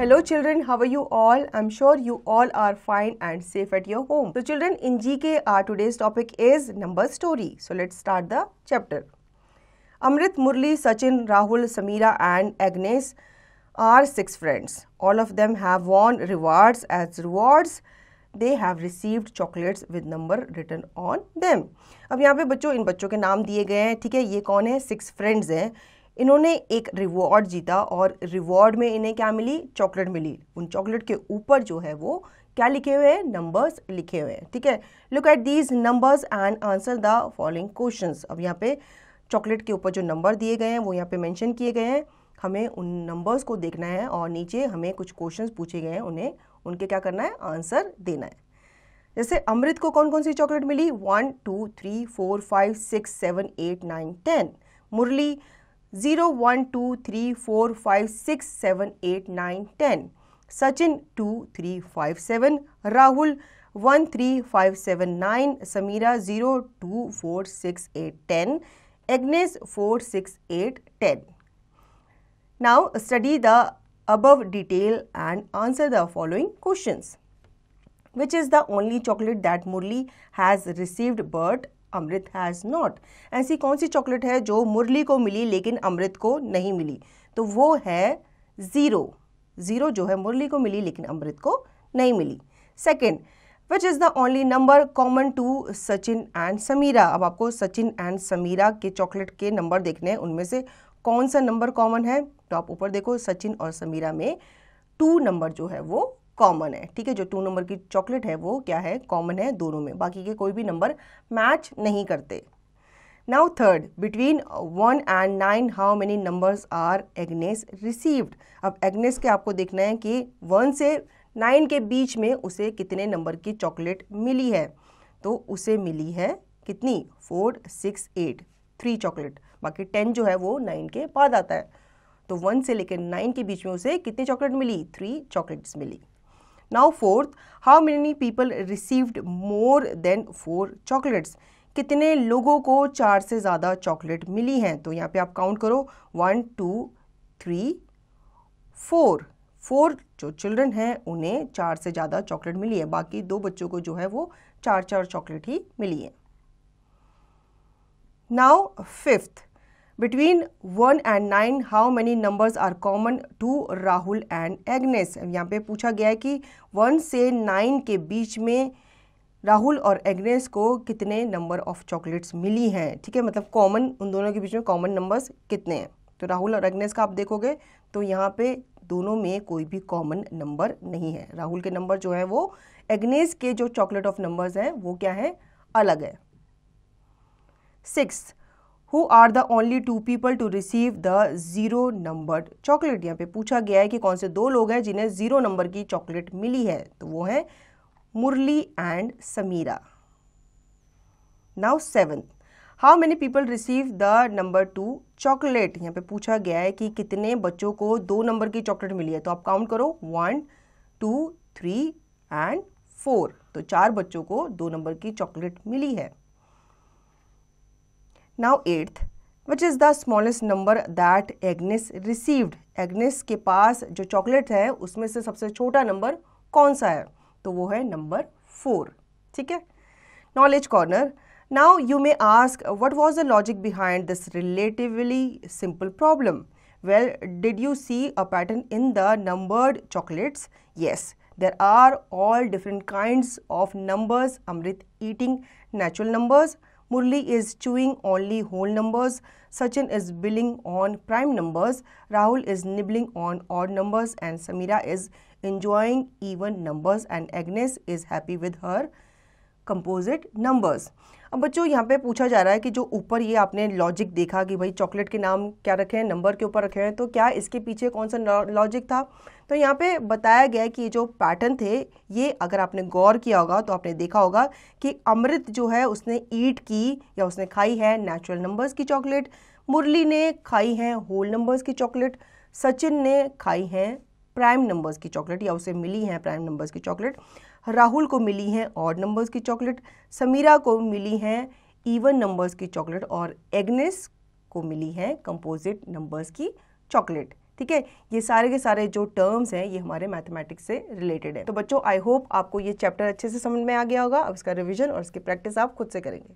Hello children, how are you all? I'm sure you all are fine and safe at your home. So children, in GK our today's topic is number story. So let's start the chapter. Amrit, Murli, Sachin, Rahul, Samira and Agnes are 6 friends. All of them have won rewards. As rewards, they have received chocolates with number written on them. अब यहाँ पे बच्चों इन बच्चों के नाम दिए गए हैं, ठीक है. ये कौन है? 6 फ्रेंड्स हैं. इन्होंने एक रिवॉर्ड जीता और रिवॉर्ड में इन्हें क्या मिली? चॉकलेट मिली. उन चॉकलेट के ऊपर जो है वो क्या लिखे हुए हैं? नंबर्स लिखे हुए हैं, ठीक है. Look at these numbers and answer the following questions. अब यहाँ पे चॉकलेट के ऊपर जो नंबर दिए गए हैं वो यहाँ पे मेंशन किए गए हैं. हमें उन नंबर्स को देखना है और नीचे हमें कुछ क्वेश्चंस पूछे गए हैं, उन्हें उनके क्या करना है? आंसर देना है. जैसे अमृत को कौन कौन सी chocolate milli? 1 2 3 4 5 6 7 8 9 10. Murali 0 1 2 3 4 5 6 7 8 9 10. Sachin 2 3 5 7. Rahul 1 3 5 7 9. Samira 0 2 4 6 8 10. Agnes 4 6 8 10. Now study the above detail and answer the following questions. Which is the only chocolate that Murli has received but Amrit has not? ऐसी कौन सी चॉकलेट है जो मुरली को मिली लेकिन अमृत को नहीं मिली? तो वो है 0. 0 जो है मुरली को मिली लेकिन अमृत को नहीं मिली. Second, which is the only number common to Sachin and Sameera? अब आपको सचिन एंड समीरा के चॉकलेट के नंबर देखने हैं, उनमें से कौन सा नंबर कॉमन है? तो आप ऊपर देखो, सचिन और समीरा में 2 नंबर जो है वो कॉमन है, ठीक है. जो 2 नंबर की चॉकलेट है वो क्या है? कॉमन है दोनों में, बाकी के कोई भी नंबर मैच नहीं करते. Now third, between 1 and 9 how many numbers are Agnes received? अब एग्नेस के आपको देखना है कि 1 से 9 के बीच में उसे कितने नंबर की चॉकलेट मिली है. तो उसे मिली है कितनी? 4 6 8, 3 चॉकलेट. बाकी 10 जो है वो 9 के बाद आता है. तो 1 से लेकर 9 के बीच में उसे कितनी चॉकलेट मिली? 3 चॉकलेट्स मिली. Now fourth, how many people received more than 4 chocolates? कितने लोगों को 4 से ज़्यादा चॉकलेट मिली हैं? तो यहाँ पे आप काउंट करो, 1 2 3 4. 4 जो चिल्ड्रन हैं उन्हें 4 से ज़्यादा चॉकलेट मिली है. बाकी 2 बच्चों को जो है वो 4 चॉकलेट ही मिली है. Now fifth, Between 1 and 9 how many numbers are common to Rahul and Agnes? यहाँ पे पूछा गया है कि 1 से 9 के बीच में राहुल और एग्नेस को कितने नंबर ऑफ चॉकलेट्स मिली हैं, ठीक है. मतलब कॉमन, उन दोनों के बीच में कॉमन नंबर्स कितने हैं? तो राहुल और एग्नेस का आप देखोगे तो यहाँ पे दोनों में कोई भी कॉमन नंबर नहीं है. राहुल के नंबर जो है वो एग्नेस के जो चॉकलेट ऑफ नंबर्स हैं वो क्या है? अलग है. 6. Who are the only 2 people to receive the 0 numbered chocolate? यहाँ पे पूछा गया है कि कौन से 2 लोग हैं जिन्हें 0 नंबर की चॉकलेट मिली है. तो वो है Murali and Sameera. Now 7th, how many people receive the number 2 chocolate? यहाँ पे पूछा गया है कि कितने बच्चों को 2 नंबर की चॉकलेट मिली है. तो आप काउंट करो, 1 2 3 एंड 4. तो 4 बच्चों को 2 नंबर की चॉकलेट मिली है. Now 8th, which is the smallest number that Agnes received? Agnes के पास जो चॉकलेट है उसमें से सबसे छोटा नंबर कौन सा है? तो वो है नंबर 4, ठीक है. Knowledge corner. Now you may ask, what was the logic behind this relatively simple problem? Well, did you see a pattern in the numbered chocolates? Yes, there are all different kinds of numbers. Amrit eating natural numbers. Murli is chewing only whole numbers. Sachin is billing on prime numbers. Rahul is nibbling on odd numbers and Samira is enjoying even numbers and Agnes is happy with her composite numbers. अब बच्चों यहाँ पे पूछा जा रहा है कि जो ऊपर ये आपने लॉजिक देखा कि भाई चॉकलेट के नाम क्या रखे हैं, नंबर के ऊपर रखे हैं, तो क्या इसके पीछे कौन सा लॉजिक था? तो यहाँ पे बताया गया है कि ये जो पैटर्न थे ये अगर आपने गौर किया होगा तो आपने देखा होगा कि अमृत जो है उसने ईट की या उसने खाई है नेचुरल नंबर्स की चॉकलेट. मुरली ने खाई है होल नंबर्स की चॉकलेट. सचिन ने खाई है प्राइम नंबर्स की चॉकलेट या उसे मिली है प्राइम नंबर्स की चॉकलेट. राहुल को मिली हैं ऑड नंबर्स की चॉकलेट. समीरा को मिली हैं इवन नंबर्स की चॉकलेट और एग्नेस को मिली हैं कंपोजिट नंबर्स की चॉकलेट. ठीक है, ये सारे के सारे जो टर्म्स हैं ये हमारे मैथमेटिक्स से रिलेटेड है। तो बच्चों आई होप आपको ये चैप्टर अच्छे से समझ में आ गया होगा। अब इसका रिवीजन और इसकी प्रैक्टिस आप खुद से करेंगे।